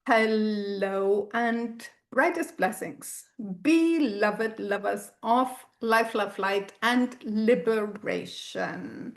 Hello and brightest blessings, beloved lovers of life, love, light, and liberation.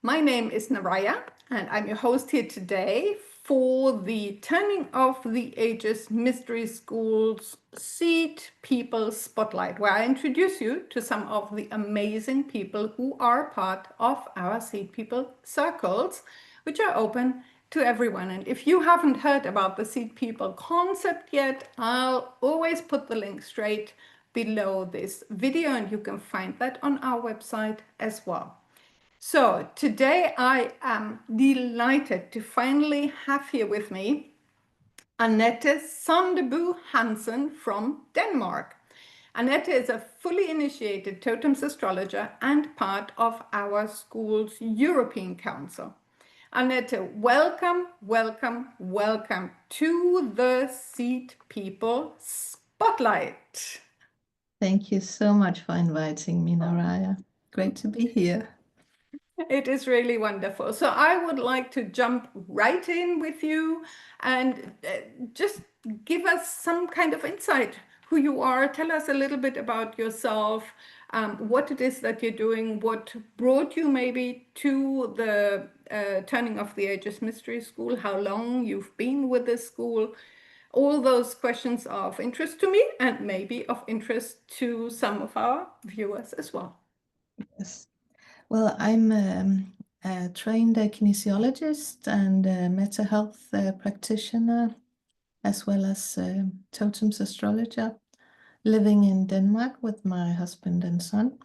My name is Naraya, and I'm your host here today for the Turning of the Ages Mystery School's Seed People Spotlight, where I introduce you to some of the amazing people who are part of our Seed People circles, which are open to everyone. And if you haven't heard about the Seed People concept yet, I'll always put the link straight below this video, and you can find that on our website as well. So today I am delighted to finally have here with me Annette Sønderby Hansen from Denmark. Annette is a fully initiated TOTAMS astrologer and part of our school's European Council. Annette, welcome, welcome, welcome to the Seed People Spotlight. Thank you so much for inviting me, Naraya. Great to be here. It is really wonderful. So I would like to jump right in with you and just give us some kind of insight who you are. Tell us a little bit about yourself, what it is that you're doing, what brought you maybe to the Turning of the Ages Mystery School, how long you've been with this school. All those questions are of interest to me and maybe of interest to some of our viewers as well. Yes. Well, I'm a trained kinesiologist and Meta Health practitioner, as well as TOTAMS astrologer, living in Denmark with my husband and son.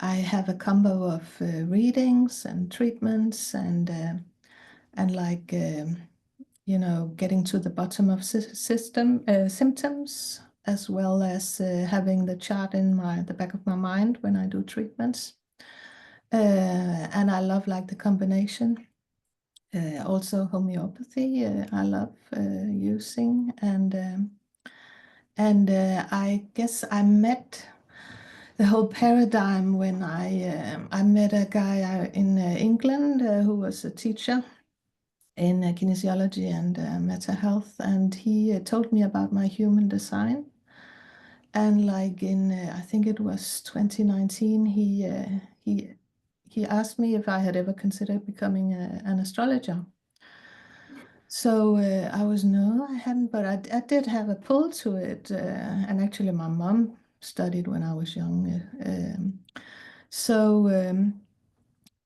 I have a combo of readings and treatments and like getting to the bottom of symptoms, as well as having the chart in the back of my mind when I do treatments. And I love the combination. Also homeopathy, I love using, and I guess I met the whole paradigm when I met a guy in England who was a teacher in kinesiology and meta health, and he told me about my human design. And I think it was 2019, he asked me if I had ever considered becoming an astrologer. So I was, no, I hadn't, but I did have a pull to it. And actually my mom studied when I was young.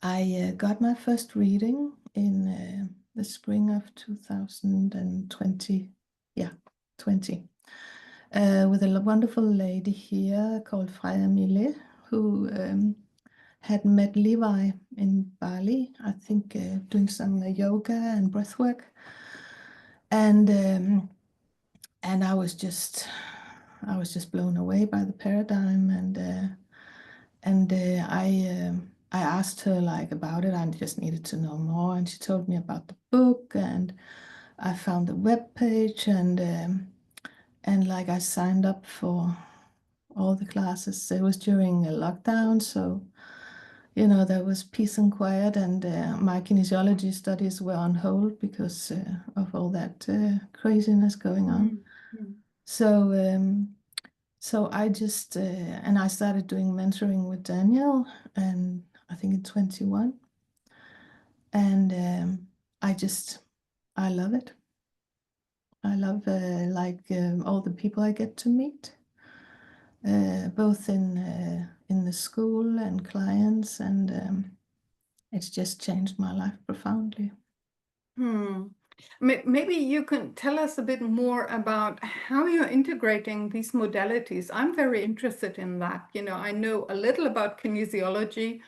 I got my first reading in the spring of 2020, with a wonderful lady here called Freya Mille, who had met Levi in Bali, I think, doing some yoga and breath work. And I was just blown away by the paradigm, and I asked her about it. I just needed to know more, and she told me about the book, and I found the webpage, and I signed up for all the classes. It was during a lockdown, so there was peace and quiet, and my kinesiology studies were on hold because of all that craziness going on. Mm-hmm. So I just and I started doing mentoring with Daniel, and I think in 21, and I love it. I love all the people I get to meet, both in the school and clients, and it's just changed my life profoundly. Maybe you can tell us a bit more about how you're integrating these modalities. I'm very interested in that. I know a little about kinesiology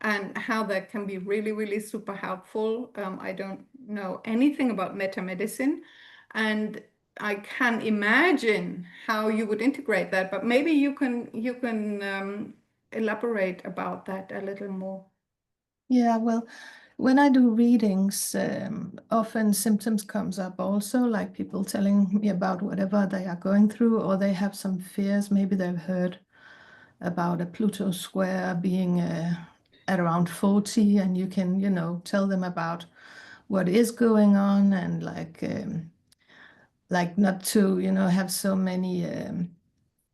and how that can be really, really super helpful. I don't know anything about meta-medicine, and I can imagine how you would integrate that, but maybe you can elaborate about that a little more. Yeah, well, when I do readings, often symptoms comes up also, like people telling me about whatever they are going through, or they have some fears. Maybe they've heard about a Pluto square being at around 40, and you can, tell them about what is going on, and like not to, have so many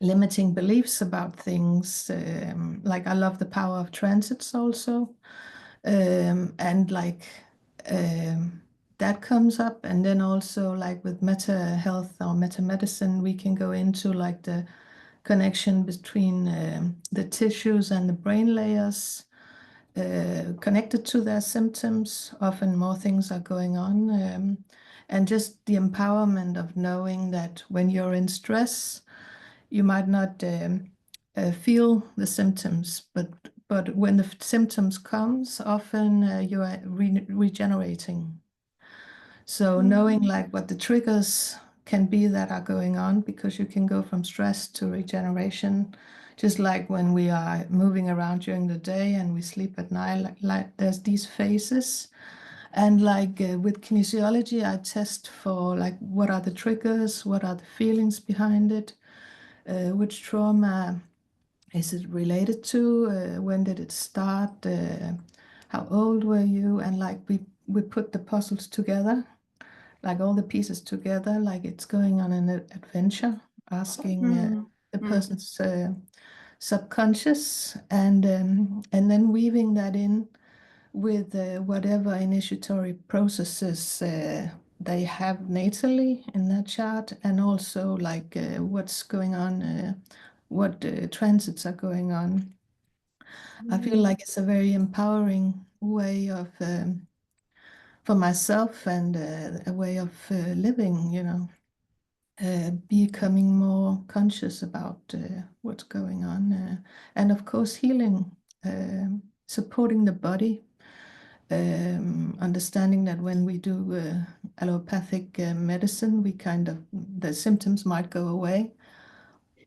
limiting beliefs about things. Like I love the power of transits also. And like that comes up. And then also like with meta health or meta medicine, we can go into like the connection between the tissues and the brain layers connected to their symptoms. Often more things are going on. And just the empowerment of knowing that when you're in stress, you might not feel the symptoms, but when the symptoms comes, often you are regenerating. So knowing like what the triggers can be that are going on, because you can go from stress to regeneration, just like when we are moving around during the day and we sleep at night, like there's these phases. And like with kinesiology, I test for like what are the triggers, what are the feelings behind it, which trauma is it related to, when did it start, how old were you, and like we put the puzzles together, like all the pieces together, like it's going on an adventure, asking the person's subconscious, and then weaving that in with whatever initiatory processes they have natally in that chart, and also like what's going on, what transits are going on. I feel like it's a very empowering way of for myself, and a way of living, becoming more conscious about what's going on, and of course healing, supporting the body, understanding that when we do allopathic medicine, the symptoms might go away,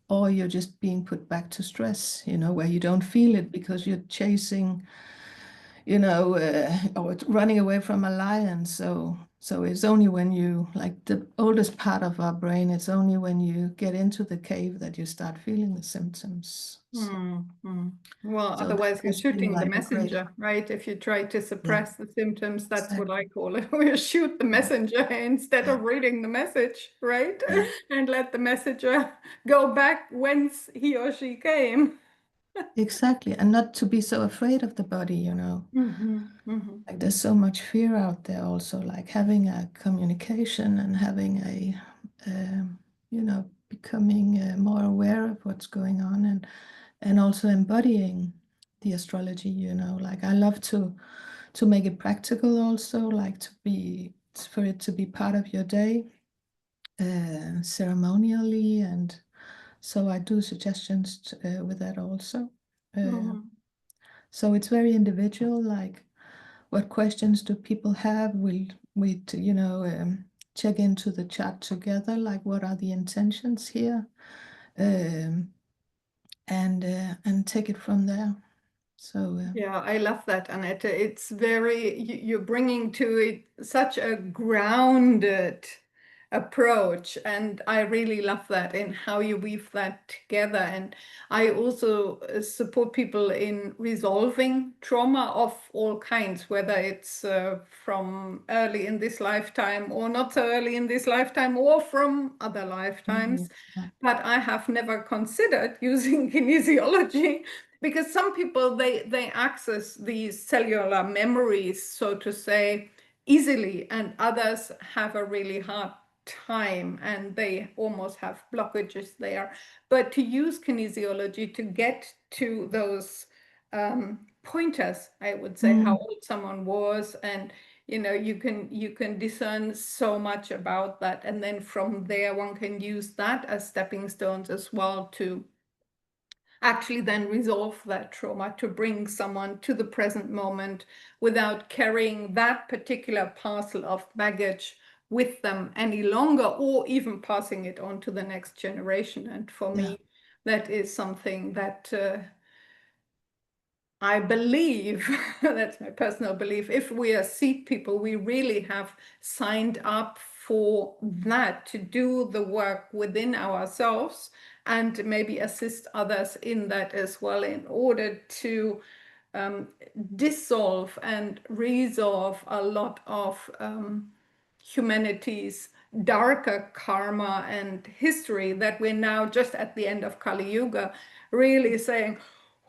or you're just being put back to stress, where you don't feel it because you're chasing, or running away from a lion. So it's only when you, like the oldest part of our brain, it's only when you get into the cave that you start feeling the symptoms. Well, So otherwise that you're has been shooting the like a great, messenger, right? If you try to yeah, suppress the symptoms, that's what I exactly. call it. We shoot the Yeah, messenger instead yeah, of reading the message, right? yeah, And let the messenger go back whence he or she came. exactly. And not to be so afraid of the body. Like there's so much fear out there also, like having a communication and having becoming more aware of what's going on, and also embodying the astrology. Like I love to make it practical also, like for it to be part of your day, ceremonially, and so I do suggestions with that also. Uh, so it's very individual, like what questions do people have? Check into the chat together, like what are the intentions here, um, and take it from there. So Yeah, I love that, Annette. It's you're bringing to it such a grounded approach, and I really love that in how you weave that together. And I also support people in resolving trauma of all kinds, whether it's from early in this lifetime or not so early in this lifetime, or from other lifetimes. yeah, But I have never considered using kinesiology, because some people they access these cellular memories, so to say, easily, and others have a really hard time and they almost have blockages there. But to use kinesiology to get to those pointers, I would say, how old someone was, and you can discern so much about that, and then from there one can use that as stepping stones as well to actually then resolve that trauma, to bring someone to the present moment without carrying that particular parcel of baggage with them any longer, or even passing it on to the next generation. And for yeah, me, that is something that I believe, that's my personal belief, if we are seed people, we really have signed up for that, to do the work within ourselves and maybe assist others in that as well, in order to dissolve and resolve a lot of humanity's darker karma and history, that we're now just at the end of Kali Yuga, really saying,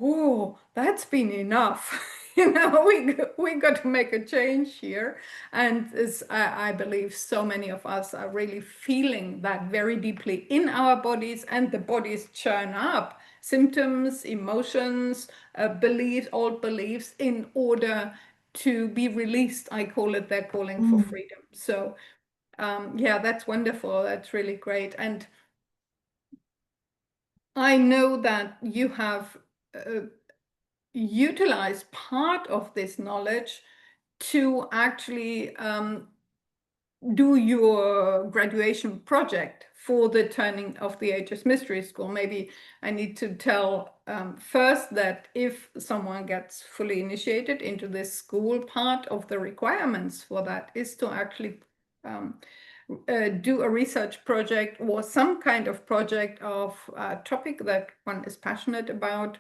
oh, that's been enough. We got to make a change here. And I believe so many of us are really feeling that very deeply in our bodies, and the bodies churn up symptoms, emotions, beliefs, old beliefs, in order to be released. I call it their calling for freedom. So yeah, that's wonderful. That's really great. And I know that you have utilized part of this knowledge to actually do your graduation project for the Turning of the Ages Mystery School. Maybe I need to tell first that if someone gets fully initiated into this school, part of the requirements for that is to actually do a research project or some kind of project of a topic that one is passionate about,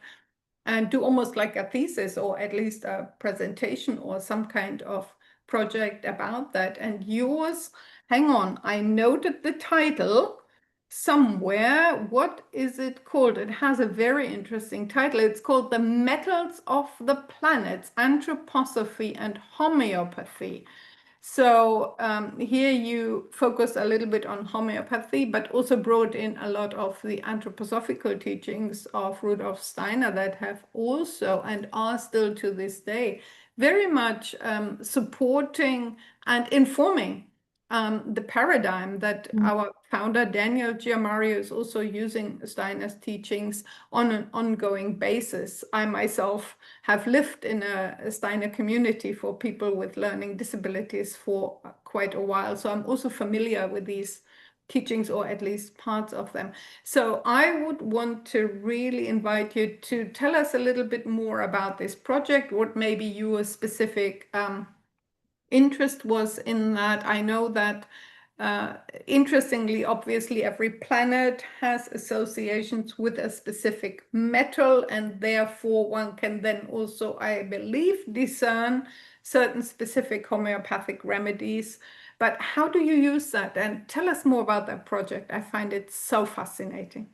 and do almost like a thesis, or at least a presentation or some kind of project about that. And yours, hang on, I noted the title somewhere. What is it called? It has a very interesting title. It's called The Metals of the Planets, Anthroposophy and Homeopathy. So here you focus a little bit on homeopathy, but also brought in a lot of the anthroposophical teachings of Rudolf Steiner that have also, and are still to this day, very much supporting and informing the paradigm that our founder Daniel Giammario is also using Steiner's teachings on an ongoing basis. I myself have lived in a Steiner community for people with learning disabilities for quite a while, so I'm also familiar with these teachings, or at least parts of them. So I would want to really invite you to tell us a little bit more about this project, what maybe your specific interest was in that. I know that interestingly, obviously, every planet has associations with a specific metal, and therefore one can then also, I believe, discern certain specific homeopathic remedies. But how do you use that? And tell us more about that project. I find it so fascinating.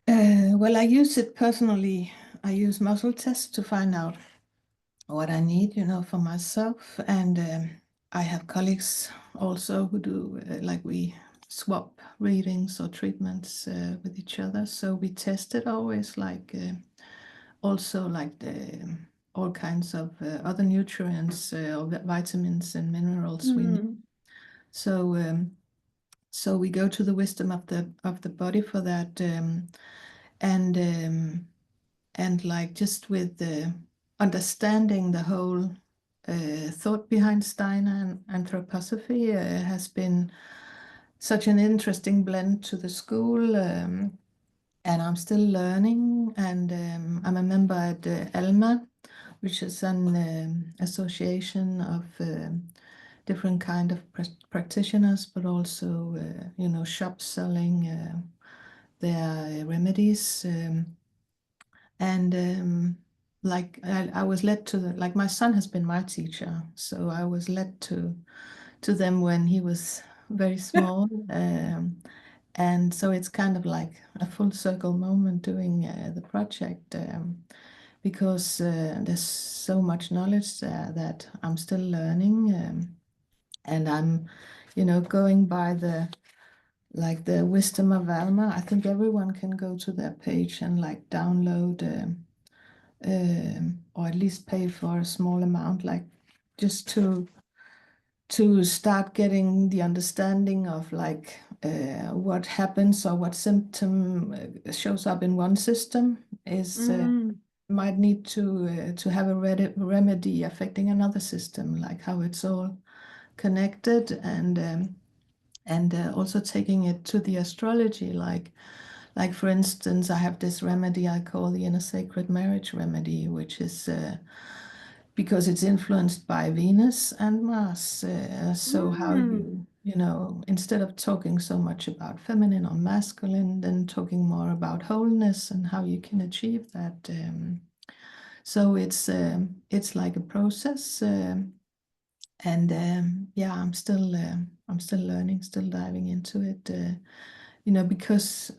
Well, I use it personally. I use muscle tests to find out what I need, for myself. And I have colleagues also who do, like we swap readings or treatments with each other. So we test it always, like also like all kinds of other nutrients or vitamins and minerals we need. So we go to the wisdom of the body for that, and like just with the understanding the whole thought behind Steiner and anthroposophy has been such an interesting blend to the school, and I'm still learning. And I'm a member at ELMA, which is an association of different kind of practitioners, but also shops selling their remedies. And like I was led to like my son has been my teacher, so I was led to them when he was very small. And so it's kind of like a full circle moment doing the project, because there's so much knowledge there that I'm still learning, and I'm going by the wisdom of Alma. I think everyone can go to their page and like download or at least pay for a small amount, like just to start getting the understanding of like what happens or what symptom shows up in one system is might need to have a remedy affecting another system, like how it's all connected. And also taking it to the astrology, like for instance, I have this remedy I call the inner sacred marriage remedy, which is because it's influenced by Venus and Mars. So how instead of talking so much about feminine or masculine, then talking more about wholeness and how you can achieve that. So it's like a process, and yeah, I'm still learning, still diving into it, because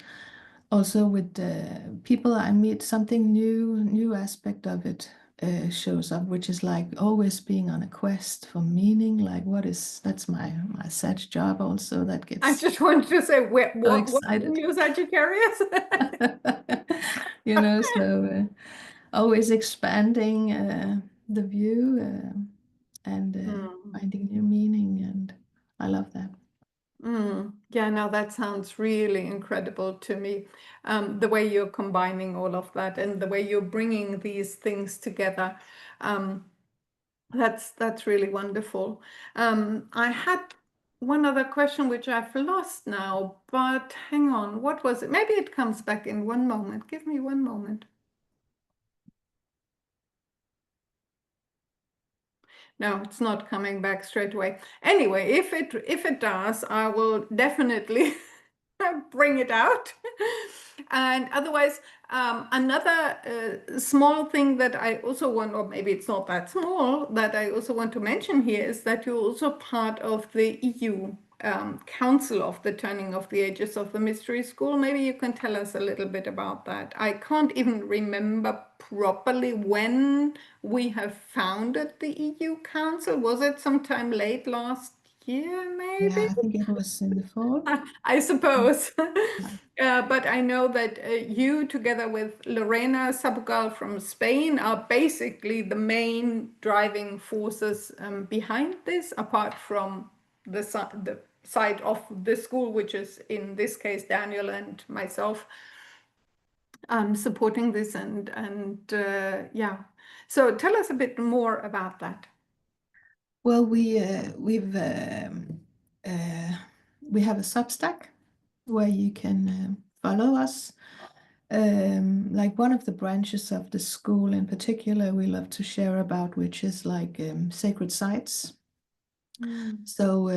also with people I meet, something new aspect of it shows up, which is like always being on a quest for meaning. Like, that's my sad job also, that I gets just wanted to say, so what excited. new Sagittarius? So always expanding the view, and finding new meaning, and I love that. Yeah, no, that sounds really incredible to me. The way you're combining all of that and the way you're bringing these things together. Um, that's really wonderful. I had one other question which I've lost now, but hang on, what was it? Maybe it comes back in one moment. Give me one moment. No, it's not coming back straight away. Anyway, if it does, I will definitely bring it out. And otherwise, another small thing that I also want, or maybe it's not that small, that I also want to mention here is that you're also part of the EU Council of the Turning of the Ages of the Mystery School. Maybe you can tell us a little bit about that. I can't even remember properly when we have founded the EU Council. Was it sometime late last year, maybe? Yeah, I think it was in the fall. I suppose. Yeah. But I know that you, together with Lorena Sabugal from Spain, are basically the main driving forces behind this, apart from the side of the school, which is in this case Daniel and myself supporting this. And yeah. So tell us a bit more about that. Well, we have a Substack where you can follow us. Like one of the branches of the school in particular, we love to share about, which is like sacred sites. So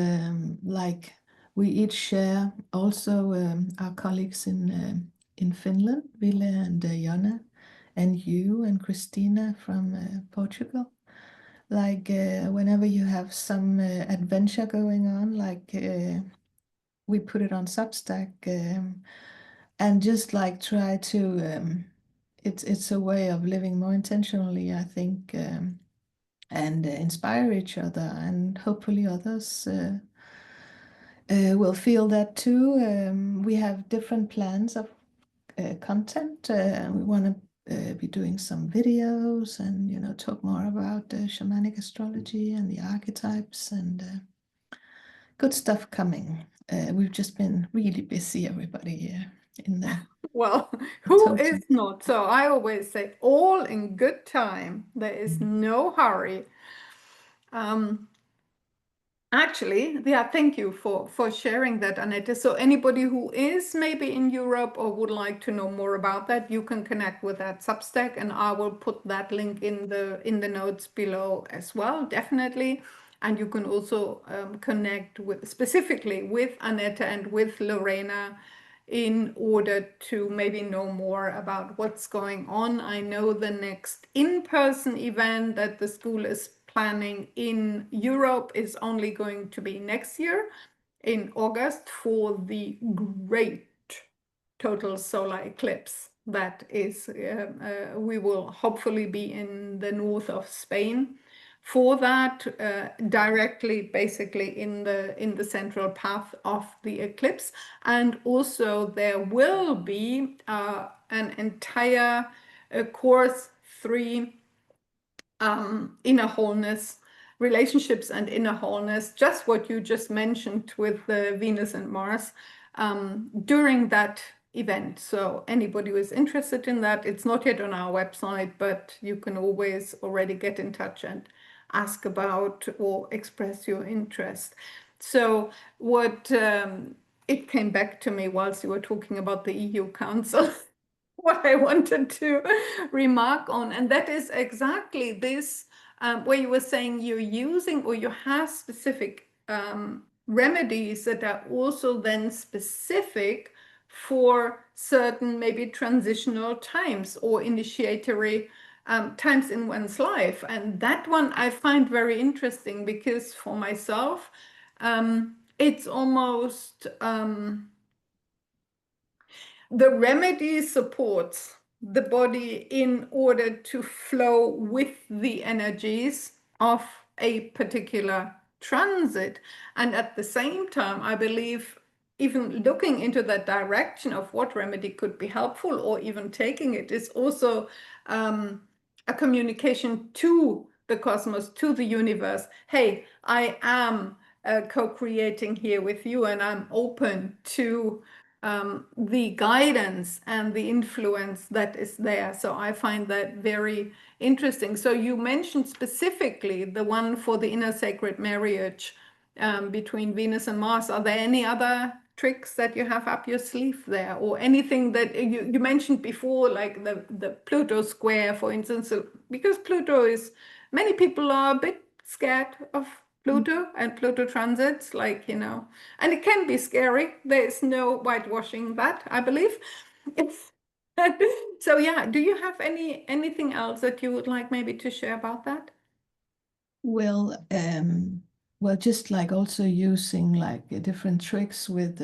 like we each share also our colleagues in Finland, Ville and Jonna, and you and Christina from Portugal. Like whenever you have some adventure going on, like we put it on Substack, and just like try to it's a way of living more intentionally, I think, and inspire each other, and hopefully others will feel that too. We have different plans of content. We want to be doing some videos and talk more about shamanic astrology and the archetypes, and good stuff coming. We've just been really busy, everybody here in the Well, who total. is not? So I always say, all in good time. There is no hurry. Actually, yeah, thank you for sharing that, Annette. So anybody who is maybe in Europe or would like to know more about that, you can connect with that Substack, and I will put that link in the notes below as well, definitely. And you can also connect with specifically with Annette and with Lorena in order to maybe know more about what's going on. I know the next in-person event that the school is planning in Europe is only going to be next year in August for the great total solar eclipse. That is, we will hopefully be in the north of Spain for that, directly basically in the central path of the eclipse. And also there will be an entire course 3 inner wholeness, relationships and inner wholeness, just what you just mentioned with the Venus and Mars during that event. So anybody who is interested in that, it's not yet on our website, but you can always already get in touch and ask about or express your interest. So what it came back to me whilst you were talking about the EU Council. What I wanted to remark on, and that is exactly this, where you were saying you're using or you have specific remedies that are also then specific for certain maybe transitional times or initiatory times in one's life. And that one I find very interesting because for myself, it's almost the remedy supports the body in order to flow with the energies of a particular transit. And at the same time, I believe even looking into that direction of what remedy could be helpful or even taking it is also a communication to the cosmos, to the universe. Hey, I am co-creating here with you, and I'm open to the guidance and the influence that is there. So I find that very interesting. So you mentioned specifically the one for the inner sacred marriage between Venus and Mars. Are there any other tricks that you have up your sleeve there, or anything that you mentioned before, like the Pluto square, for instance? So, because Pluto is, many people are a bit scared of Pluto and Pluto transits, like, and it can be scary. There's no whitewashing that, I believe. So yeah, do you have anything else that you would like maybe to share about that? Well, just like also using like different tricks with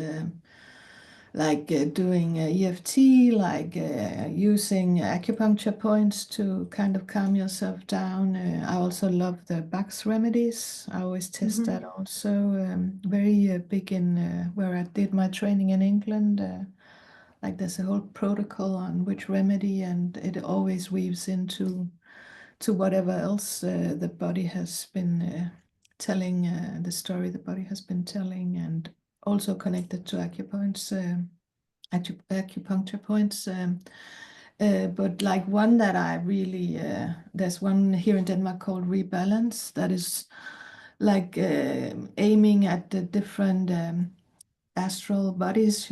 doing EFT, using acupuncture points to kind of calm yourself down. I also love the Bach's remedies. I always test that also. Very big in where I did my training in England. Like there's a whole protocol on which remedy, and it always weaves into whatever else the body has been telling, the story the body has been telling, and also connected to acupuncture points. But like one that I really, there's one here in Denmark called Rebalance that is like aiming at the different astral bodies,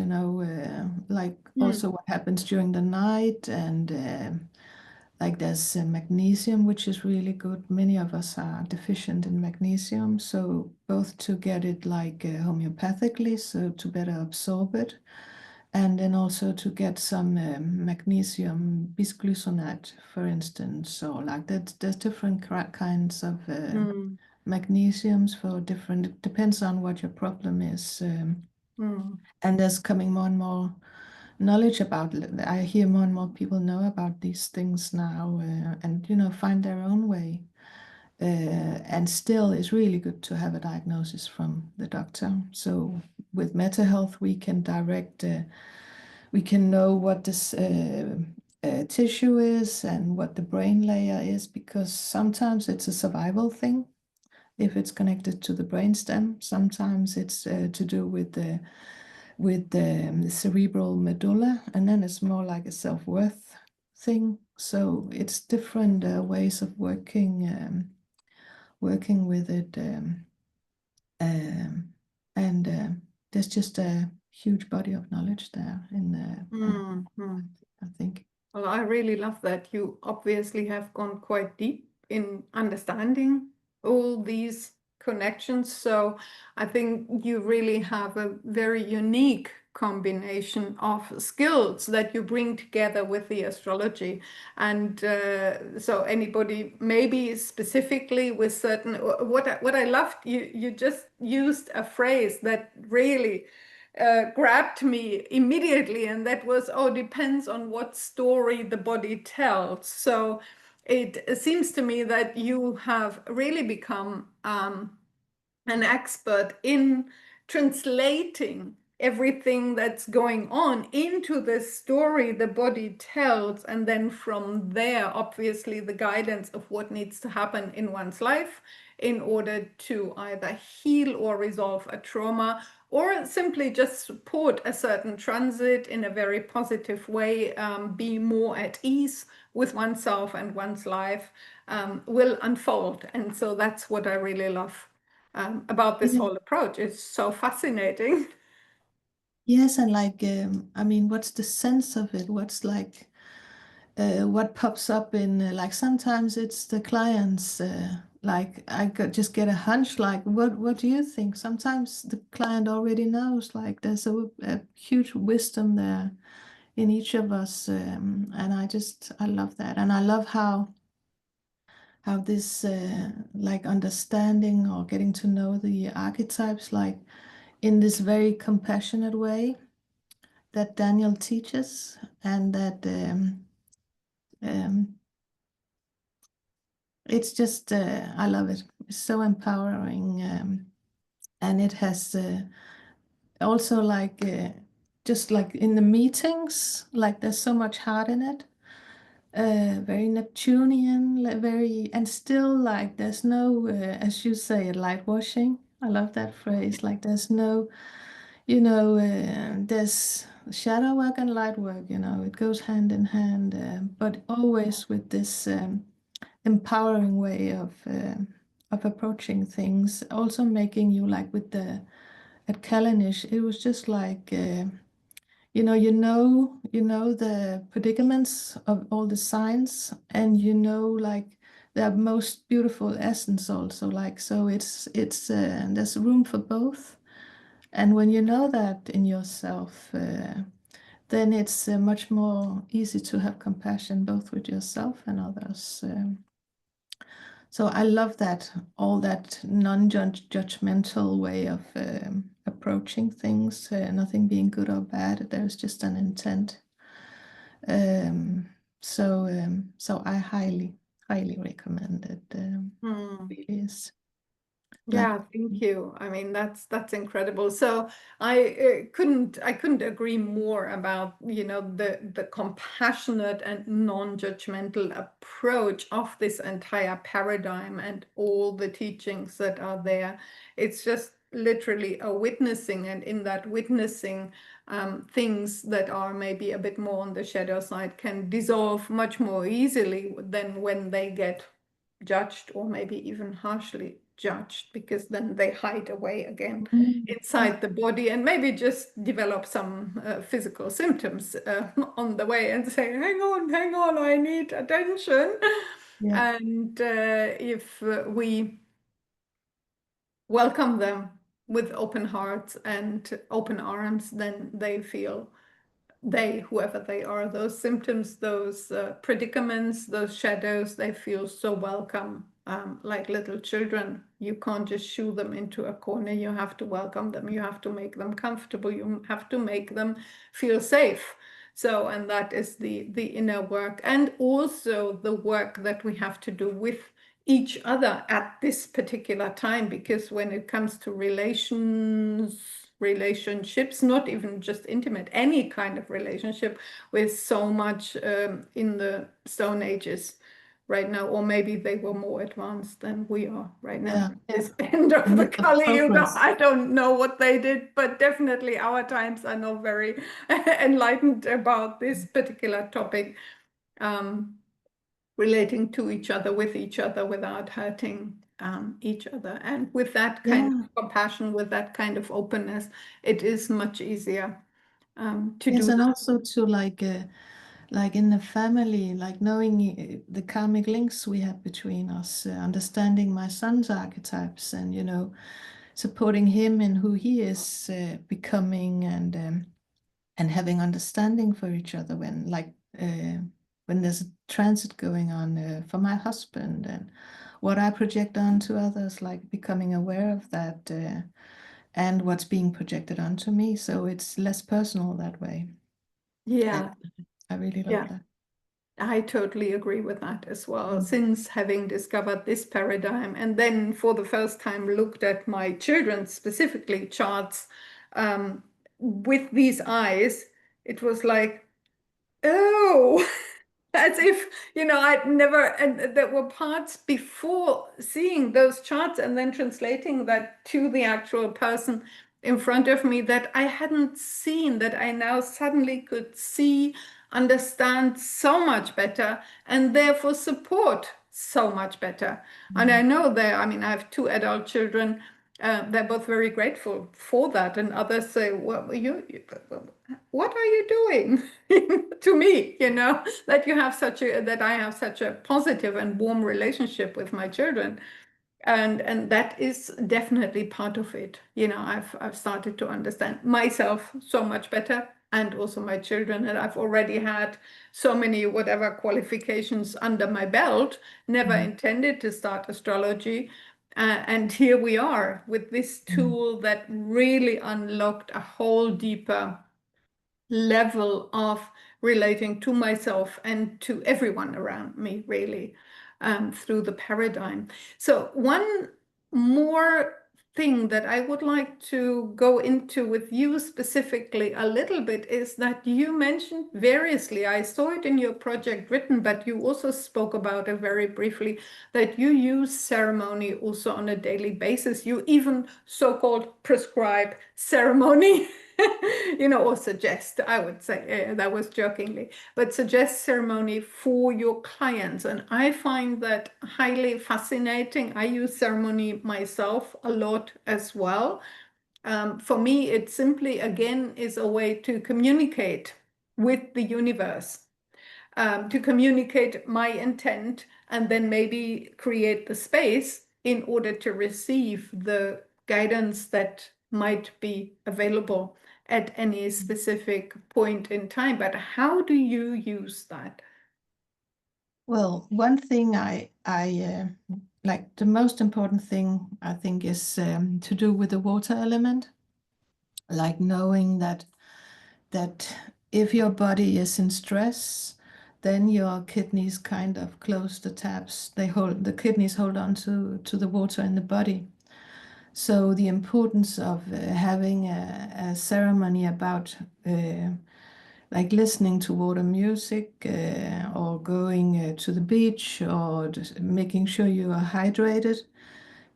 also what happens during the night, and like there's magnesium, which is really good. Many of us are deficient in magnesium, so both to get it like homeopathically, so to better absorb it, and then also to get some magnesium bisglycinate, for instance. So like that, there's different kinds of magnesiums for different, it depends on what your problem is. And there's coming more and more knowledge about it. I hear more and more people know about these things now, and find their own way. And still, it's really good to have a diagnosis from the doctor. So with Meta Health, we can direct. We can know what this tissue is and what the brain layer is, because sometimes it's a survival thing if it's connected to the brainstem. Sometimes it's to do with the cerebral medulla, and then it's more like a self-worth thing. So it's different ways of working with it, and there's just a huge body of knowledge there I think. Well, I really love that. You obviously have gone quite deep in understanding all these connections. So I think you really have a very unique combination of skills that you bring together with the astrology. And so anybody maybe specifically with certain, what I loved, you just used a phrase that really grabbed me immediately, and that was, oh, depends on what story the body tells. So it seems to me that you have really become an expert in translating everything that's going on into the story the body tells, and then from there, obviously, the guidance of what needs to happen in one's life in order to either heal or resolve a trauma, or simply just support a certain transit in a very positive way, be more at ease with oneself and one's life will unfold. And so that's what I really love about this whole approach. It's so fascinating. Yes, and like I mean, what's the sense of it? What's like what pops up in like sometimes it's the clients like just get a hunch, like what do you think? Sometimes the client already knows, like there's a huge wisdom there in each of us, and I love that, and I love how how this like understanding or getting to know the archetypes like in this very compassionate way that Daniel teaches, and that um, it's just I love it. It's so empowering, and it has also like just like in the meetings, like there's so much heart in it. Very Neptunian, very, and still like there's no, as you say, light washing. I love that phrase. Like there's no, there's shadow work and light work, it goes hand in hand, but always with this empowering way of approaching things. Also making you like with the at Kalanish, it was just like you know the predicaments of all the signs, and like the most beautiful essence also. Like so, it's there's room for both, and when you know that in yourself, then it's much more easy to have compassion both with yourself and others. So I love that, all that non-judgmental way of approaching things, nothing being good or bad. There's just an intent. So I highly, highly recommend it. Really is like, Yeah, thank you. I mean, that's incredible. So I couldn't agree more about, the compassionate and non-judgmental approach of this entire paradigm and all the teachings that are there. It's just literally a witnessing, and in that witnessing, things that are maybe a bit more on the shadow side can dissolve much more easily than when they get judged, or maybe even harshly judged, because then they hide away again inside the body and maybe just develop some physical symptoms on the way and say, hang on, I need attention. yeah, And if we welcome them with open hearts and open arms, then they feel, whoever they are, those symptoms, those predicaments, those shadows, they feel so welcome, like little children. You can't just shoo them into a corner. You have to welcome them. You have to make them comfortable. You have to make them feel safe. So, and that is the inner work, and also the work that we have to do with each other at this particular time, because when it comes to relationships, not even just intimate, any kind of relationship, with so much in the Stone Ages right now, or maybe they were more advanced than we are right now. yeah. This end of A the lot of Kali Yuga, progress. I don't know what they did, but definitely our times are not very enlightened about this particular topic. Relating to each other, with each other, without hurting each other. And with that kind Yeah. of compassion, with that kind of openness, it is much easier to Yes, do and that. also to like in the family, like knowing the karmic links we have between us, understanding my son's archetypes, and supporting him in who he is becoming, and having understanding for each other when there's a transit going on for my husband, and what I project onto others, like becoming aware of that, and what's being projected onto me, so it's less personal that way. And Yeah, I really love yeah. that. I totally agree with that as well. Mm. Since having discovered this paradigm, and then for the first time looked at my children's specifically charts with these eyes, it was like, oh, as if, I'd never, and there were parts before seeing those charts and then translating that to the actual person in front of me that I hadn't seen, that I now suddenly could see, understand so much better, and therefore support so much better. And I know I mean, I have two adult children. They're both very grateful for that, and others say, "Well, what are you doing to me?" That I have such a positive and warm relationship with my children, and that is definitely part of it. I've started to understand myself so much better, and also my children. And I've already had so many whatever qualifications under my belt, never intended to start astrology. And here we are with this tool that really unlocked a whole deeper level of relating to myself and to everyone around me, really, through the paradigm. So one more thing that I would like to go into with you specifically a little bit is that you mentioned variously, I saw it in your project written, but you also spoke about it very briefly, that you use ceremony also on a daily basis. You even so-called prescribe ceremony. Or suggest, I would say, that was jokingly, but suggest ceremony for your clients. And I find that highly fascinating. I use ceremony myself a lot as well. For me, it simply, again, is a way to communicate with the universe, to communicate my intent, and then maybe create the space in order to receive the guidance that might be available at any specific point in time. But how do you use that? Well, one thing I like, the most important thing I think is to do with the water element, like knowing that if your body is in stress, then your kidneys kind of close the taps. The kidneys hold on to the water in the body. So the importance of having a ceremony about like listening to water music or going to the beach or just making sure you are hydrated,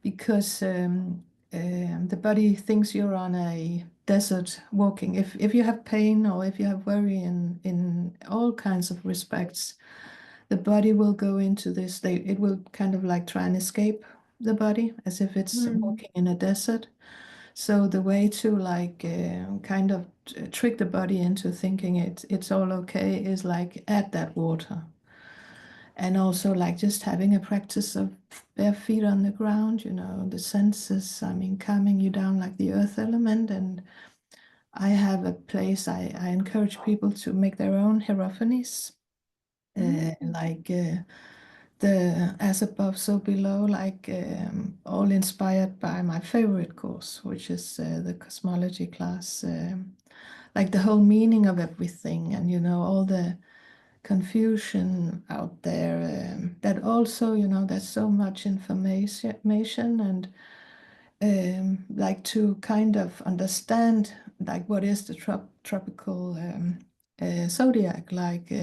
because the body thinks you're on a desert walking. If you have pain or if you have worry in all kinds of respects, the body will go into this. It will kind of like try and escape the body as if it's walking in a desert. So the way to like kind of trick the body into thinking it's all okay is like add that water. And also like just having a practice of bare feet on the ground, the senses, I mean, calming you down like the earth element. And I have a place, I encourage people to make their own hierophanies, like the as above, so below, like all inspired by my favorite course, which is the cosmology class, like the whole meaning of everything, and all the confusion out there, that also, there's so much information, and like to kind of understand like what is the tropical zodiac, like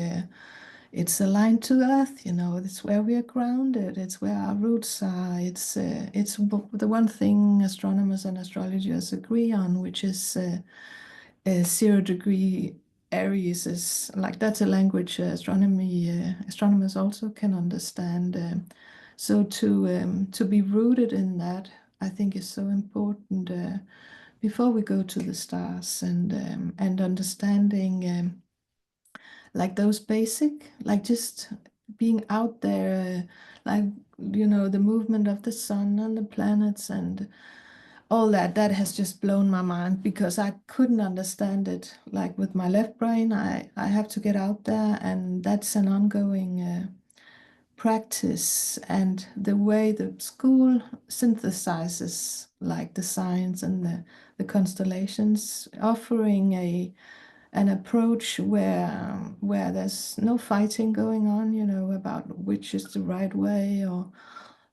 it's aligned to Earth, it's where we are grounded, it's where our roots are, it's the one thing astronomers and astrologers agree on, which is 0 degree Aries. Is like, that's a language astronomers also can understand. So to be rooted in that, I think, is so important before we go to the stars, and understanding like those basic, like just being out there, like the movement of the sun and the planets and all that has just blown my mind, because I couldn't understand it like with my left brain. I have to get out there, and that's an ongoing practice. And the way the school synthesizes like the signs and the constellations, offering an approach where there's no fighting going on, about which is the right way, or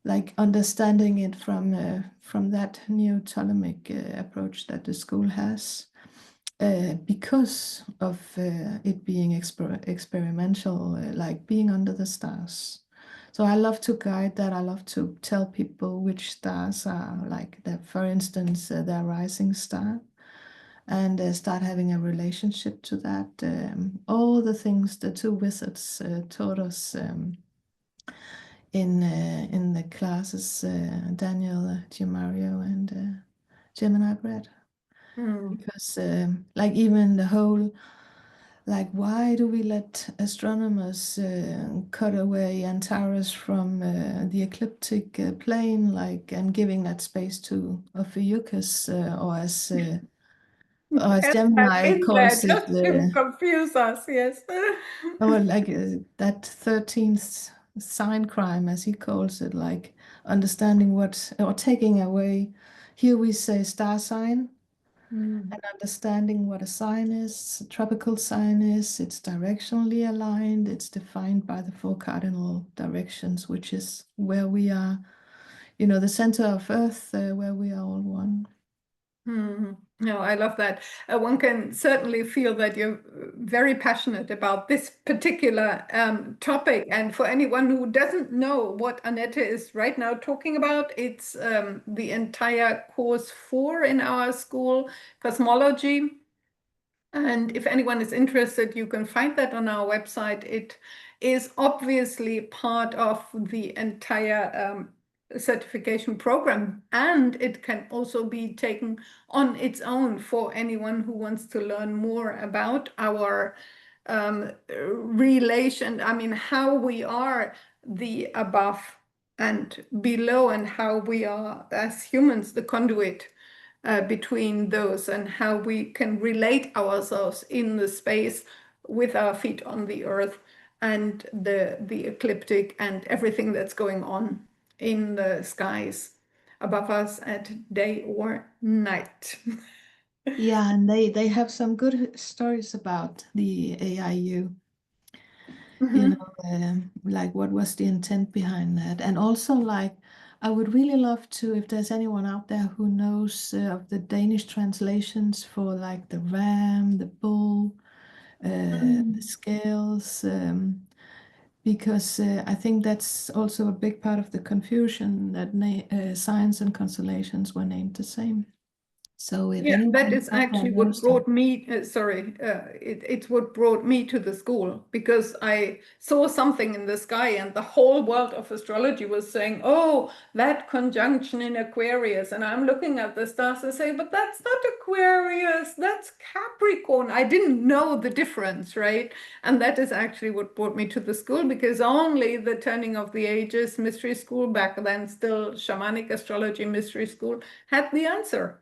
like understanding it from that new Ptolemaic approach that the school has, because of it being experimental, like being under the stars. So I love to guide that. I love to tell people which stars are like that, for instance, their rising star, and start having a relationship to that. All the things the two wizards taught us in the classes, Daniel, Giamario, and Gemini Bread. Because like even the whole, like, why do we let astronomers cut away Antares from the ecliptic plane, like, and giving that space to Ophiuchus, or as Add that Gemini in there calls it, just to confuse us, yes. like that 13th sign crime, as he calls it, like understanding what, or taking away. Here we say star sign, Mm. and understanding what a sign is, a tropical sign is, it's directionally aligned, it's defined by the four cardinal directions, which is where we are, the center of Earth, where we are all one. No, I love that. One can certainly feel that you're very passionate about this particular topic. And for anyone who doesn't know what Annette is right now talking about, it's the entire course 4 in our school, Cosmology. And if anyone is interested, you can find that on our website. It is obviously part of the entire certification program, and it can also be taken on its own for anyone who wants to learn more about our relation. I mean, how we are the above and below, and how we are, as humans, the conduit between those, and how we can relate ourselves in the space with our feet on the earth, and the ecliptic and everything that's going on in the skies above us at day or night. Yeah, and they have some good stories about the AIU. Like what was the intent behind that? And also, like, I would really love to, if there's anyone out there who knows of the Danish translations for like the ram, the bull, the scales, because I think that's also a big part of the confusion that science and constellations were named the same. So if Yeah, that anyone is out there actually what knows that. brought me, it's what brought me to the school, because I saw something in the sky and the whole world of astrology was saying, oh, that conjunction in Aquarius. And I'm looking at the stars and say, but that's not Aquarius, that's Capricorn. I didn't know the difference, right? And that is actually what brought me to the school, because only the Turning of the Ages Mystery School, back then still Shamanic Astrology Mystery School, had the answer.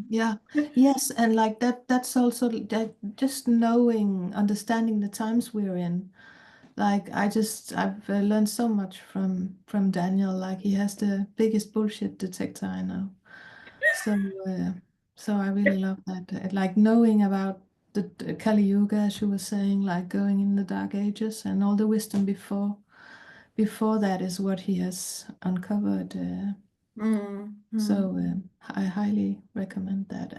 Yeah, yes, and like that's also that just knowing, understanding the times we're in. Like I've learned so much from Daniel. Like he has the biggest bullshit detector I know. So uh, so I really love that. Like knowing about the Kali Yuga, as you were saying, like going in the Dark Ages and all the wisdom before that is what he has uncovered. So I highly recommend that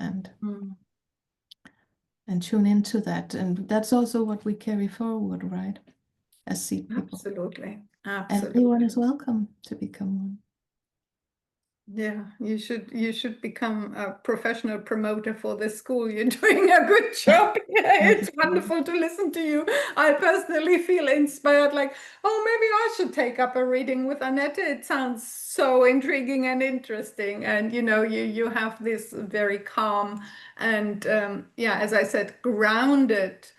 and tune into that. And that's also what we carry forward, right? As seed people. Absolutely. And anyone Absolutely. is welcome to become one. Yeah, you should become a professional promoter for this school. You're doing a good job. Yeah, Thank you it's so much. wonderful to listen to you. I personally feel inspired, like, oh, maybe I should take up a reading with Annette. It sounds so intriguing and interesting. And you have this very calm and yeah, as I said, grounded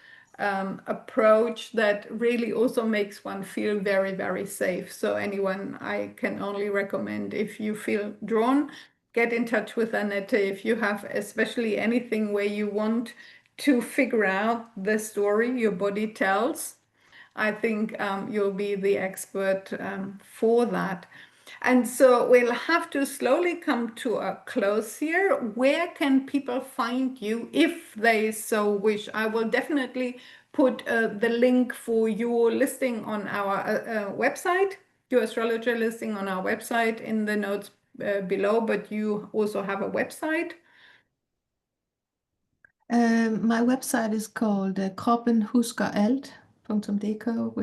approach that really also makes one feel very, very safe. So anyone, I can only recommend, if you feel drawn, get in touch with Annette. If you have especially anything where you want to figure out the story your body tells, I think you'll be the expert for that. And so we'll have to slowly come to a close here. Where can people find you if they so wish? I will definitely put the link for your listing on our website, your astrologer listing on our website in the notes below, but you also have a website. My website is called kroppenhuskeralt.dk,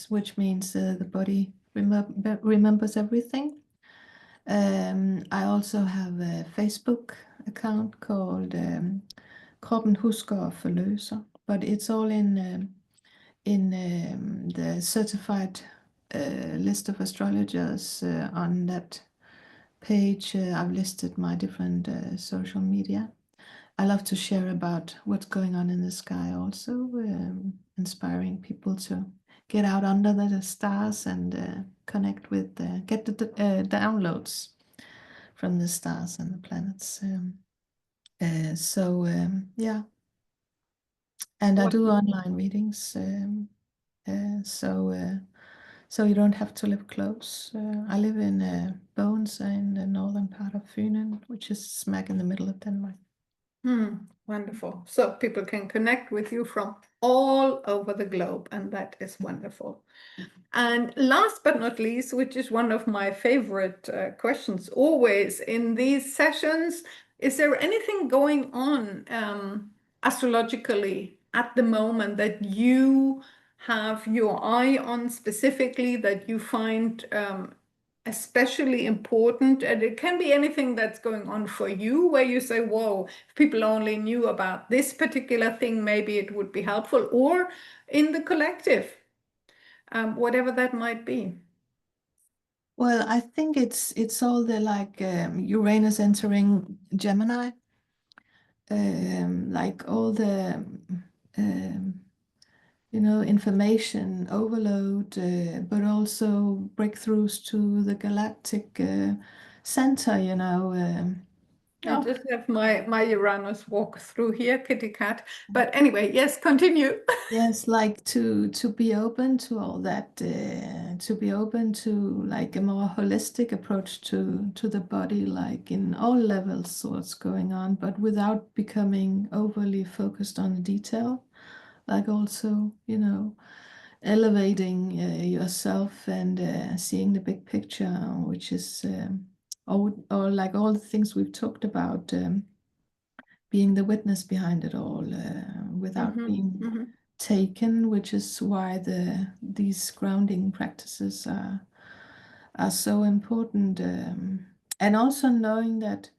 which means the body remembers everything. I also have a Facebook account called Kroppen husker og forløser, but it's all in the certified list of astrologers on that page. I've listed my different social media. I love to share about what's going on in the sky, also inspiring people to get out under the stars and connect with, get the downloads from the stars and the planets. Yeah, and I do Wonderful. online readings, so you don't have to live close. I live in Bones in the northern part of Funen, which is smack in the middle of Denmark. Wonderful. So people can connect with you from all over the globe, and that is wonderful. And last but not least, which is one of my favorite questions always in these sessions, is there anything going on astrologically at the moment that you have your eye on specifically, that you find especially important? And it can be anything that's going on for you, where you say, whoa, if people only knew about this particular thing, maybe it would be helpful, or in the collective, whatever that might be. Well, I think it's all the like Uranus entering Gemini, like all the um, information overload, but also breakthroughs to the galactic center. I just have my Uranus walk through here, kitty cat. But anyway, yes, continue. Yes, like to be open to all that, to be open to like a more holistic approach to the body, like in all levels, what's going on, but without becoming overly focused on the detail. Like also, elevating yourself and seeing the big picture, which is or like all the things we've talked about. Being the witness behind it all without being taken, which is why these grounding practices are so important. And also knowing that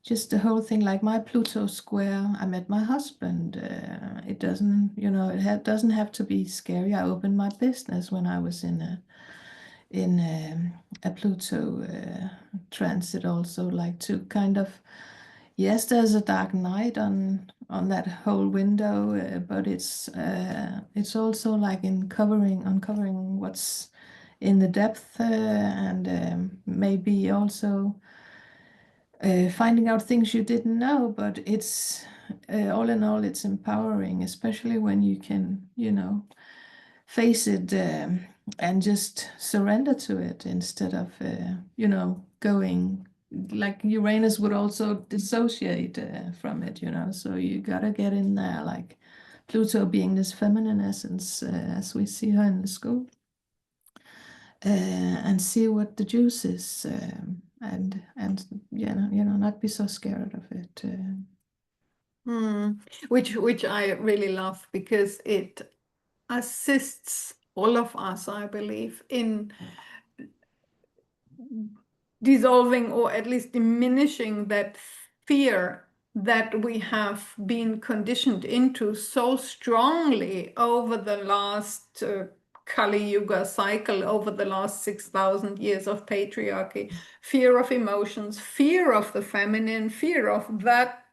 just the whole thing, like my Pluto square, I met my husband. It doesn't, doesn't have to be scary. I opened my business when I was in a Pluto transit, also like to kind of. Yes, there's a dark night on that whole window, but it's also like uncovering what's in the depth, and maybe also finding out things you didn't know. But it's all in all, it's empowering, especially when you can, face it and just surrender to it instead of, going like Uranus would also dissociate from it, So you gotta get in there, like Pluto being this feminine essence, as we see her in the school, and see what the juice is, and not be so scared of it. Which I really love, because it assists all of us, I believe, in dissolving or at least diminishing that fear that we have been conditioned into so strongly over the last Kali Yuga cycle, over the last 6,000 years of patriarchy. Fear of emotions, fear of the feminine, fear of that,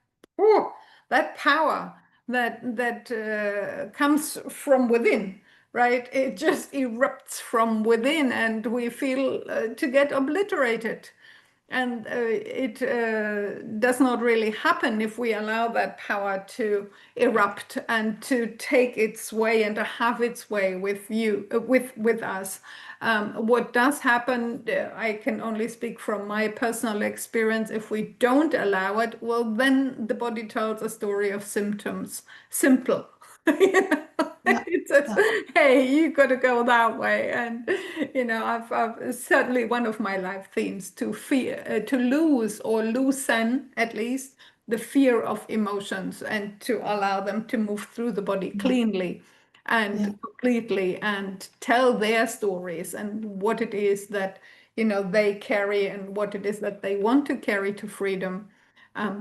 that power that comes from within. Right? It just erupts from within, and we feel to get obliterated. And it does not really happen if we allow that power to erupt and to take its way and to have its way with you, with us. What does happen, I can only speak from my personal experience, if we don't allow it, well, then the body tells a story of symptoms. Simple. Yeah, It says, yeah, hey, you got to go that way. And, I've certainly one of my life themes to fear, to lose or loosen at least the fear of emotions, and to allow them to move through the body cleanly yeah. and completely, and tell their stories and what it is that, they carry, and what it is that they want to carry to freedom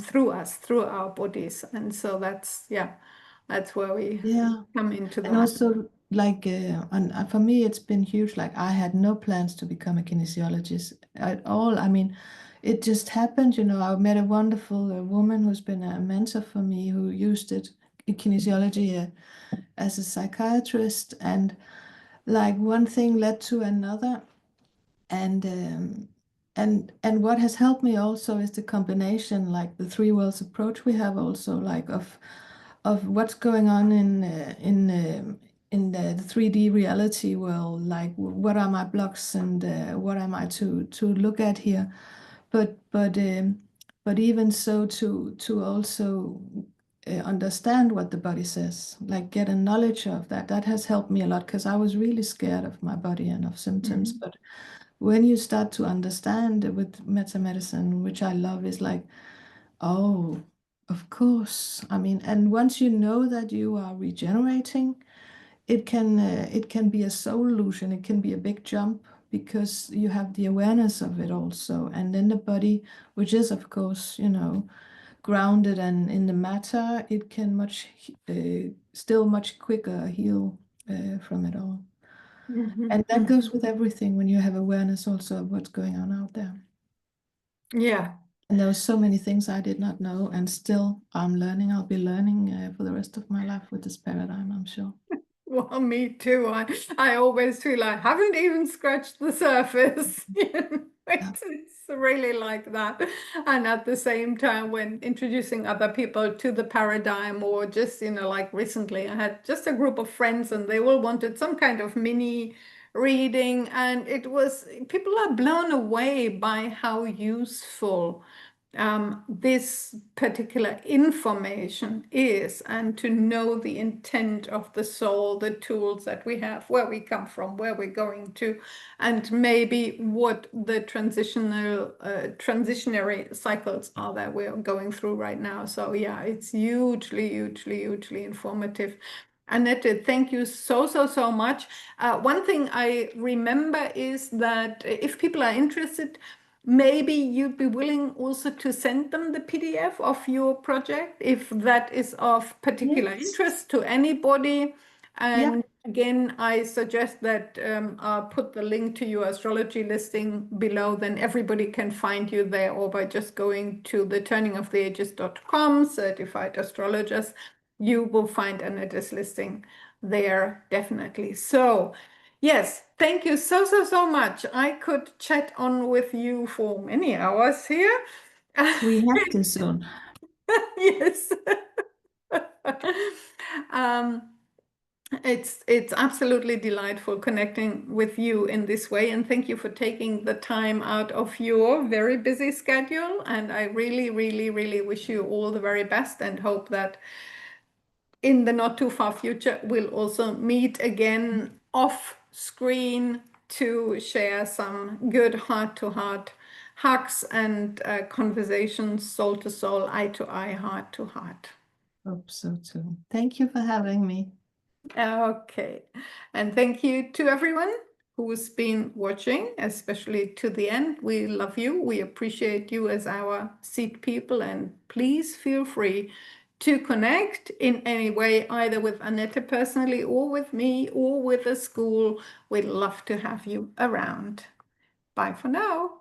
through us, through our bodies. And so that's where we Yeah. come into And that. also, like, for me, it's been huge. Like, I had no plans to become a kinesiologist at all. I mean, it just happened. I met a wonderful woman who's been a mentor for me, who used it in kinesiology as a psychiatrist, and like one thing led to another, and and what has helped me also is the combination, like the three worlds approach we have also, like of what's going on in the 3D reality world, like what are my blocks and what am I to look at here, but even so to also understand what the body says, like get a knowledge of that. That has helped me a lot because I was really scared of my body and of symptoms. Mhm. But when you start to understand with meta medicine, which I love, is like, oh, of course. I mean, and once you know that you are regenerating, it can be a soul illusion. It can be a big jump because you have the awareness of it also, and then the body, which is of course, grounded and in the matter, it can still much quicker heal from it all. Mhm. And that Mhm. goes with everything when you have awareness also of what's going on out there. Yeah. And there were so many things I did not know, and still I'm learning. I'll be learning for the rest of my life with this paradigm, I'm sure. Well, me too. I always feel I haven't even scratched the surface. Yeah. It's really like that. And at the same time, when introducing other people to the paradigm, or just, like recently, I had just a group of friends and they all wanted some kind of mini reading. And people are blown away by how useful this particular information is, and to know the intent of the soul, the tools that we have, where we come from, where we're going to, and maybe what the transitionary cycles are that we're going through right now. So yeah, it's hugely, hugely, hugely informative. Annette, thank you so, so, so much. One thing I remember is that if people are interested, maybe you'd be willing also to send them the PDF of your project if that is of particular Yes. interest to anybody. Yeah. And again, I suggest that I'll put the link to your astrology listing below, then everybody can find you there, or by just going to the turningoftheages.com, certified astrologers, you will find Annette's listing there definitely. So yes, thank you so, so, so much. I could chat on with you for many hours here. We have to soon. Yes. Um, it's absolutely delightful connecting with you in this way, and thank you for taking the time out of your very busy schedule. And I really, really, really wish you all the very best, and hope that in the not too far future, we'll also meet again off screen to share some good heart to heart hugs and conversations, soul to soul, eye to eye, heart to heart. Hope so too. Thank you for having me. Okay. And thank you to everyone who's been watching, especially to the end. We love you. We appreciate you as our seed people. And please feel free to connect in any way, either with Annette personally, or with me, or with the school. We'd love to have you around. Bye for now.